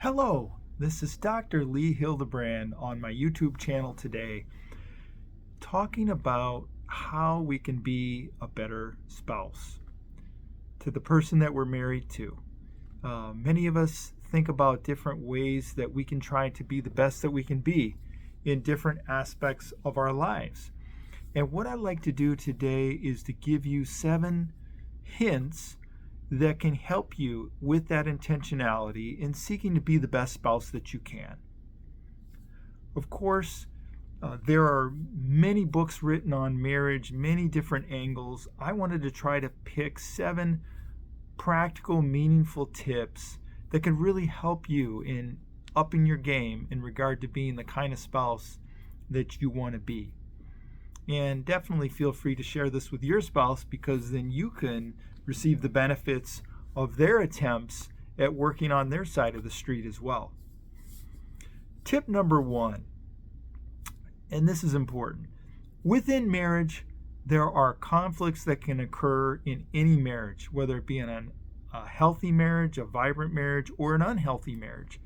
Hello, this is Dr. Lee Hildebrand on my YouTube channel today, talking about how we can be a better spouse to the person that we're married to. Many of us think about different ways that we can try to be the best that we can be in different aspects of our lives. And what I'd like to do today is to give you 7 hints that can help you with that intentionality in seeking to be the best spouse that you can. Of course, there are many books written on marriage, many different angles. I wanted to try to pick 7 practical, meaningful tips that can really help you in upping your game in regard to being the kind of spouse that you want to be. And definitely feel free to share this with your spouse, because then you can receive the benefits of their attempts at working on their side of the street as well. Tip number 1, and this is important. Within marriage, there are conflicts that can occur in any marriage, whether it be in a healthy marriage, a vibrant marriage, or an unhealthy marriage.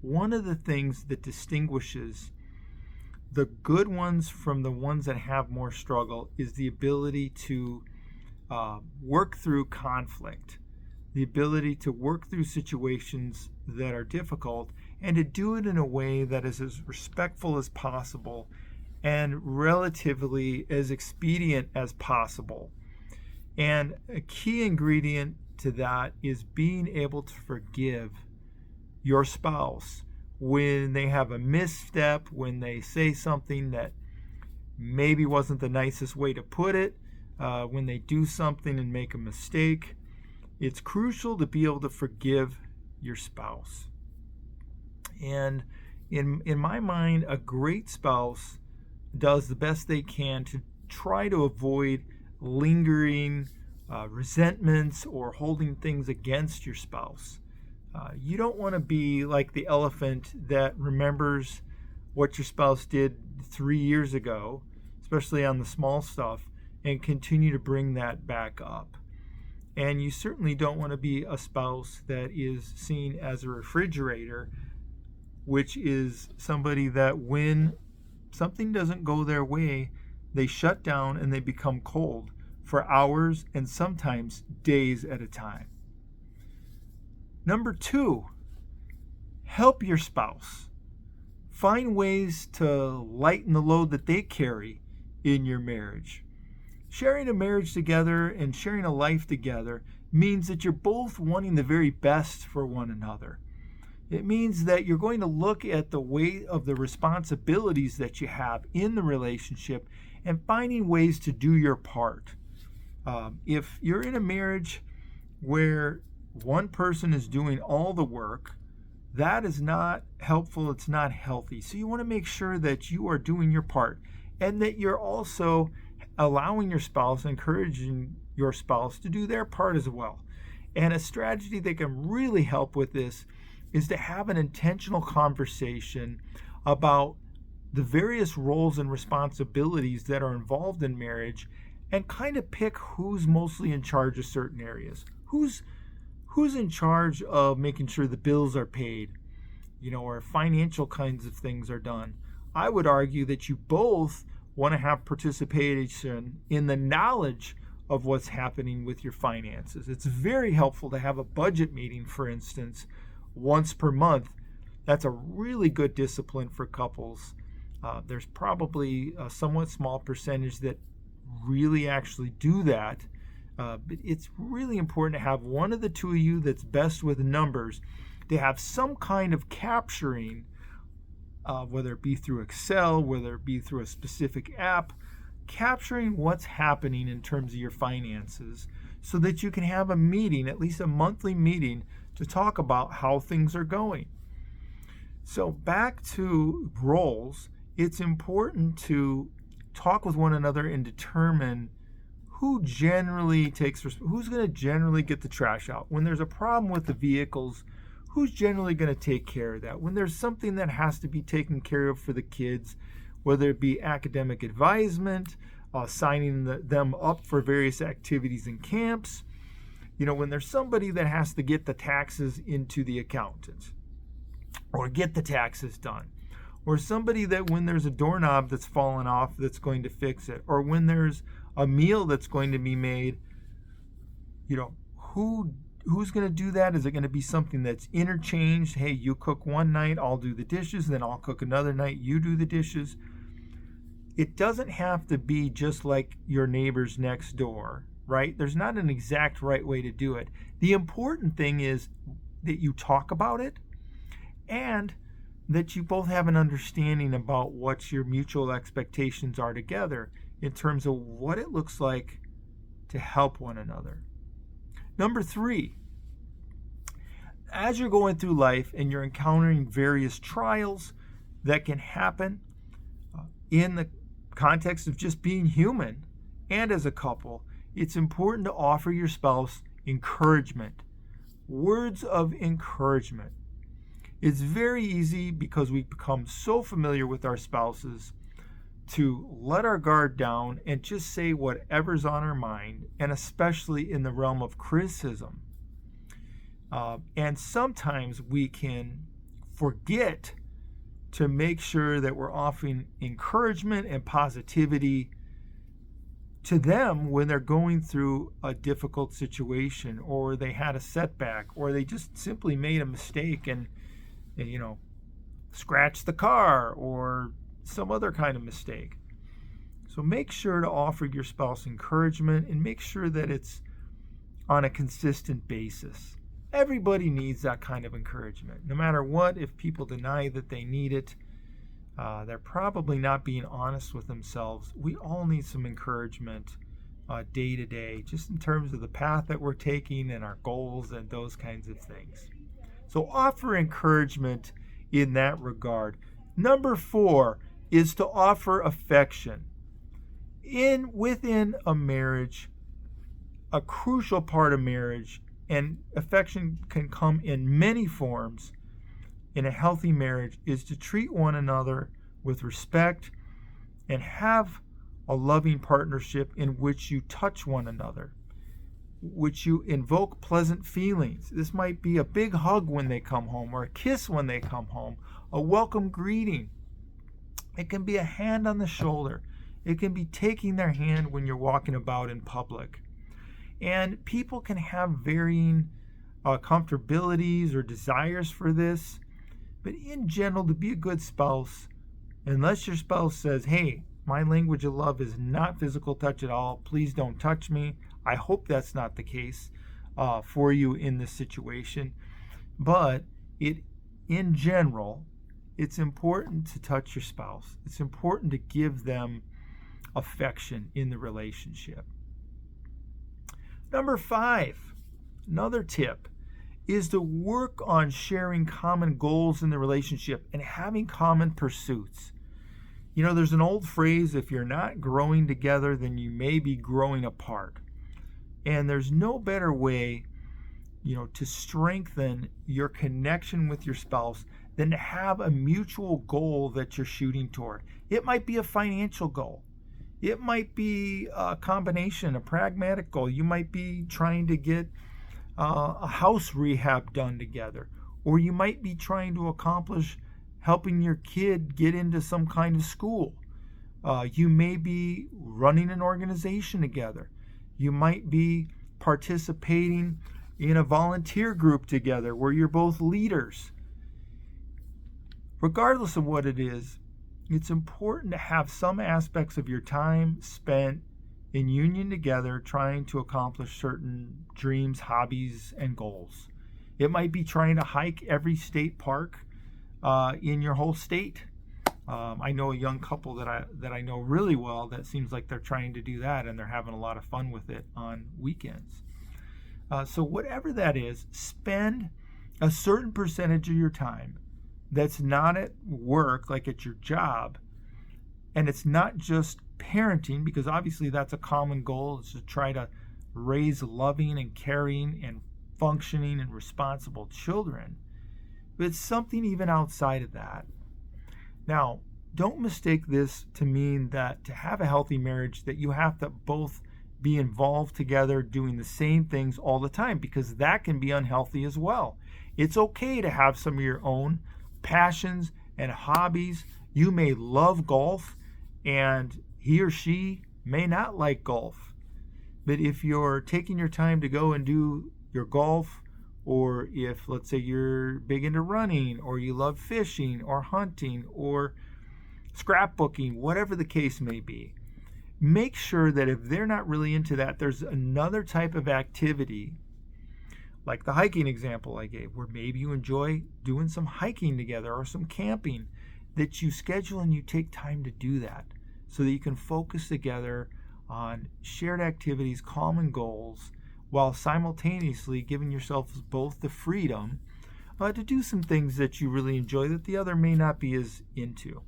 One of the things that distinguishes the good ones from the ones that have more struggle is the ability to work through conflict, the ability to work through situations that are difficult, and to do it in a way that is as respectful as possible and relatively as expedient as possible. And a key ingredient to that is being able to forgive your spouse when they have a misstep, when they say something that maybe wasn't the nicest way to put it, when they do something and make a mistake. It's crucial to be able to forgive your spouse. And in my mind, a great spouse does the best they can to try to avoid lingering resentments or holding things against your spouse. You don't want to be like the elephant that remembers what your spouse did 3 years ago, especially on the small stuff, and continue to bring that back up. And you certainly don't want to be a spouse that is seen as a refrigerator, which is somebody that when something doesn't go their way, they shut down and they become cold for hours and sometimes days at a time. Number 2, help your spouse. Find ways to lighten the load that they carry in your marriage. Sharing a marriage together and sharing a life together means that you're both wanting the very best for one another. It means that you're going to look at the weight of the responsibilities that you have in the relationship and finding ways to do your part. If you're in a marriage where one person is doing all the work, that is not helpful. It's not healthy. So you want to make sure that you are doing your part and that you're also allowing your spouse, encouraging your spouse to do their part as well. And a strategy that can really help with this is to have an intentional conversation about the various roles and responsibilities that are involved in marriage and kind of pick who's mostly in charge of certain areas. Who's in charge of making sure the bills are paid, or financial kinds of things are done. I would argue that you both want to have participation in the knowledge of what's happening with your finances. It's very helpful to have a budget meeting, for instance, once per month. That's a really good discipline for couples. There's probably a somewhat small percentage that really actually do that. But it's really important to have one of the two of you that's best with numbers, to have some kind of capturing, whether it be through Excel, whether it be through a specific app, capturing what's happening in terms of your finances so that you can have a meeting, at least a monthly meeting, to talk about how things are going. So back to roles, it's important to talk with one another and determine who's going to generally get the trash out. When there's a problem with the vehicles, who's generally going to take care of that? When there's something that has to be taken care of for the kids, whether it be academic advisement, signing them up for various activities and camps, when there's somebody that has to get the taxes into the accountant. or get the taxes done, or somebody that when there's a doorknob that's fallen off that's going to fix it, or when there's a meal that's going to be made, who's going to do that? Is it going to be something that's interchanged? Hey, you cook one night, I'll do the dishes, then I'll cook another night, you do the dishes. It doesn't have to be just like your neighbors next door, right? There's not an exact right way to do it. The important thing is that you talk about it and that you both have an understanding about what your mutual expectations are together in terms of what it looks like to help one another. Number 3, as you're going through life and you're encountering various trials that can happen in the context of just being human and as a couple, it's important to offer your spouse encouragement, words of encouragement. It's very easy, because we become so familiar with our spouses, to let our guard down and just say whatever's on our mind, and especially in the realm of criticism. And sometimes we can forget to make sure that we're offering encouragement and positivity to them when they're going through a difficult situation, or they had a setback, or they just simply made a mistake and scratched the car, or some other kind of mistake. So make sure to offer your spouse encouragement, and make sure that it's on a consistent basis. Everybody needs that kind of encouragement. No matter what, if people deny that they need it, they're probably not being honest with themselves. We all need some encouragement day to day, just in terms of the path that we're taking and our goals and those kinds of things. So offer encouragement in that regard. Number 4 is to offer affection. Within a marriage, a crucial part of marriage, and affection can come in many forms in a healthy marriage, is to treat one another with respect and have a loving partnership in which you touch one another, which you invoke pleasant feelings. This might be a big hug when they come home, or a kiss when they come home, a welcome greeting. It can be a hand on the shoulder. It can be taking their hand when you're walking about in public. And people can have varying comfortabilities or desires for this. But in general, to be a good spouse, unless your spouse says, hey, my language of love is not physical touch at all, please don't touch me. I hope that's not the case for you in this situation. But in general, it's important to touch your spouse. It's important to give them affection in the relationship. Number 5, another tip, is to work on sharing common goals in the relationship and having common pursuits. There's an old phrase, if you're not growing together, then you may be growing apart. And there's no better way, to strengthen your connection with your spouse than to have a mutual goal that you're shooting toward. It might be a financial goal. It might be a combination, a pragmatic goal. You might be trying to get a house rehab done together, or you might be trying to accomplish helping your kid get into some kind of school. You may be running an organization together. You might be participating in a volunteer group together where you're both leaders. Regardless of what it is, it's important to have some aspects of your time spent in union together trying to accomplish certain dreams, hobbies, and goals. It might be trying to hike every state park in your whole state. I know a young couple that I know really well that seems like they're trying to do that, and they're having a lot of fun with it on weekends. So whatever that is, spend a certain percentage of your time that's not at work, like at your job, and it's not just parenting, because obviously that's a common goal, is to try to raise loving and caring and functioning and responsible children. But it's something even outside of that. Now, don't mistake this to mean that to have a healthy marriage that you have to both be involved together doing the same things all the time, because that can be unhealthy as well. It's okay to have some of your own passions and hobbies. You may love golf, and he or she may not like golf. But if you're taking your time to go and do your golf, or if, let's say, you're big into running, or you love fishing or hunting or scrapbooking, whatever the case may be, make sure that if they're not really into that, there's another type of activity, like the hiking example I gave, where maybe you enjoy doing some hiking together or some camping, that you schedule and you take time to do that so that you can focus together on shared activities, common goals, while simultaneously giving yourselves both the freedom to do some things that you really enjoy that the other may not be as into.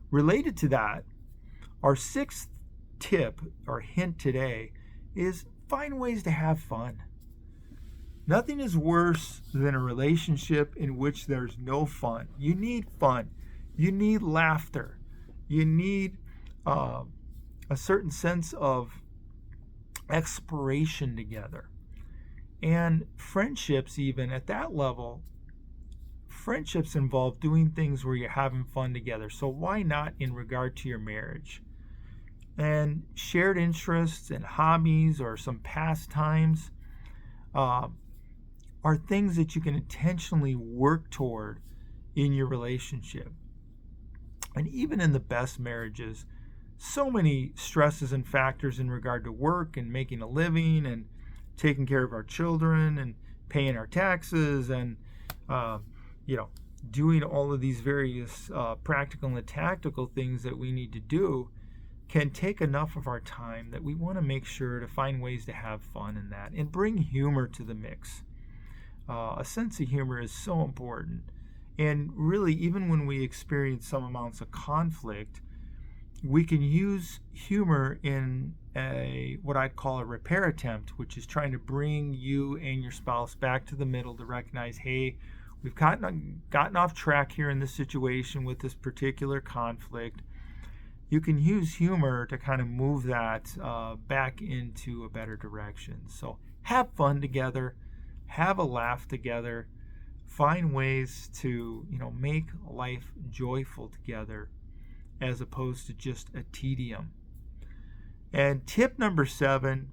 Related to that, our sixth tip or hint today is find ways to have fun. Nothing is worse than a relationship in which there's no fun. You need fun. You need laughter. You need a certain sense of exploration together. And friendships, even at that level, friendships involve doing things where you're having fun together. So why not in regard to your marriage? And shared interests and hobbies or some pastimes are things that you can intentionally work toward in your relationship. And even in the best marriages, so many stresses and factors in regard to work and making a living and taking care of our children and paying our taxes and doing all of these various practical and tactical things that we need to do can take enough of our time that we want to make sure to find ways to have fun in that and bring humor to the mix. A sense of humor is so important. And really, even when we experience some amounts of conflict, we can use humor in what I'd call a repair attempt, which is trying to bring you and your spouse back to the middle to recognize, hey, we've gotten off track here in this situation with this particular conflict. You can use humor to kind of move that back into a better direction. So have fun together, have a laugh together, find ways to make life joyful together, as opposed to just a tedium. And tip number 7,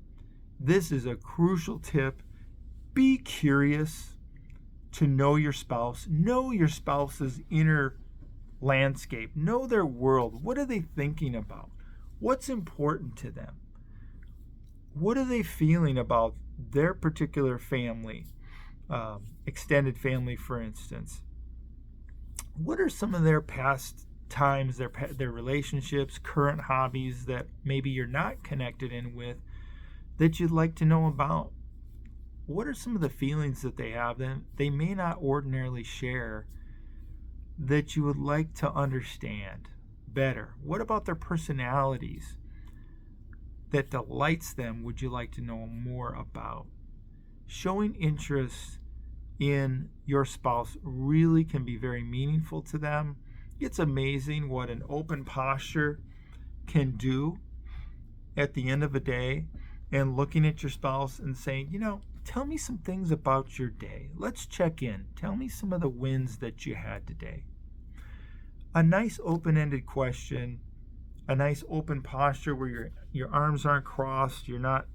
this is a crucial tip. Be curious to know your spouse. Know your spouse's inner landscape. Know their world. What are they thinking about? What's important to them? What are they feeling about their particular family? Extended family, for instance. What are some of their past times, their relationships, current hobbies that maybe you're not connected in with that you'd like to know about? What are some of the feelings that they have that they may not ordinarily share that you would like to understand better? What about their personalities that delights them would you like to know more about? Showing interest in your spouse really can be very meaningful to them. It's amazing what an open posture can do at the end of a day, and looking at your spouse and saying, tell me some things about your day. Let's check in. Tell me some of the wins that you had today. A nice open-ended question, a nice open posture where your arms aren't crossed, you're not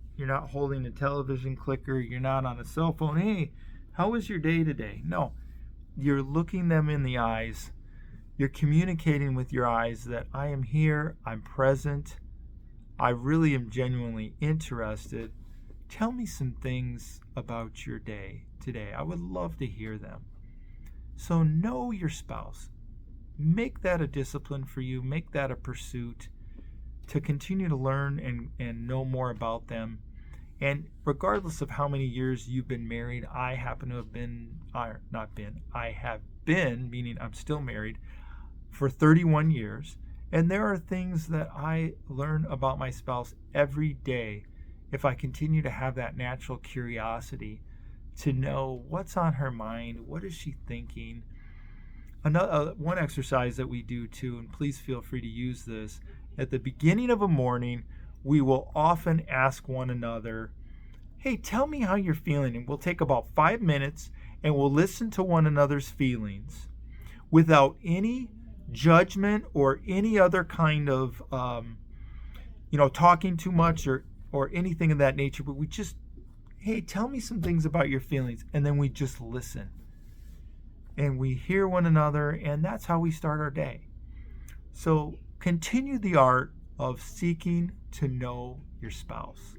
holding a television clicker, you're not on a cell phone. Hey, how was your day today? No, you're looking them in the eyes. You're communicating with your eyes that I am here, I'm present, I really am genuinely interested. Tell me some things about your day today. I would love to hear them. So know your spouse. Make that a discipline for you. Make that a pursuit to continue to learn and know more about them. And regardless of how many years you've been married, I have been, meaning I'm still married, for 31 years. And there are things that I learn about my spouse every day if I continue to have that natural curiosity to know what's on her mind, what is she thinking. One exercise that we do too, and please feel free to use this, at the beginning of a morning, we will often ask one another, hey, tell me how you're feeling. And we'll take about 5 minutes and we'll listen to one another's feelings. without any judgment or any other kind of, talking too much or anything of that nature. But we just, hey, tell me some things about your feelings. And then we just listen. And we hear one another. And that's how we start our day. So continue the art of seeking to know your spouse.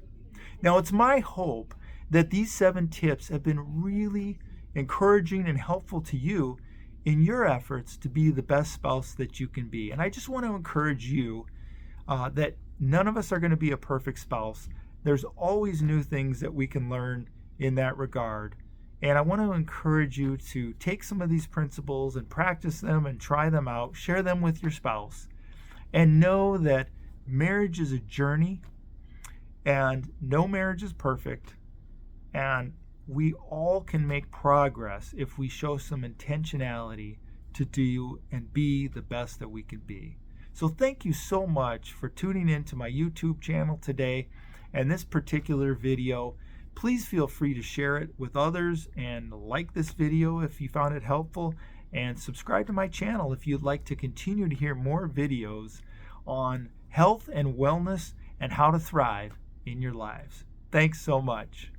Now, it's my hope that these 7 tips have been really encouraging and helpful to you in your efforts to be the best spouse that you can be. And I just want to encourage you that none of us are going to be a perfect spouse. There's always new things that we can learn in that regard. And I want to encourage you to take some of these principles and practice them and try them out, share them with your spouse, and know that marriage is a journey and no marriage is perfect. And we all can make progress if we show some intentionality to do and be the best that we can be. So thank you so much for tuning in to my YouTube channel today and this particular video. Please feel free to share it with others and like this video if you found it helpful, and subscribe to my channel if you'd like to continue to hear more videos on health and wellness and how to thrive in your lives. Thanks so much.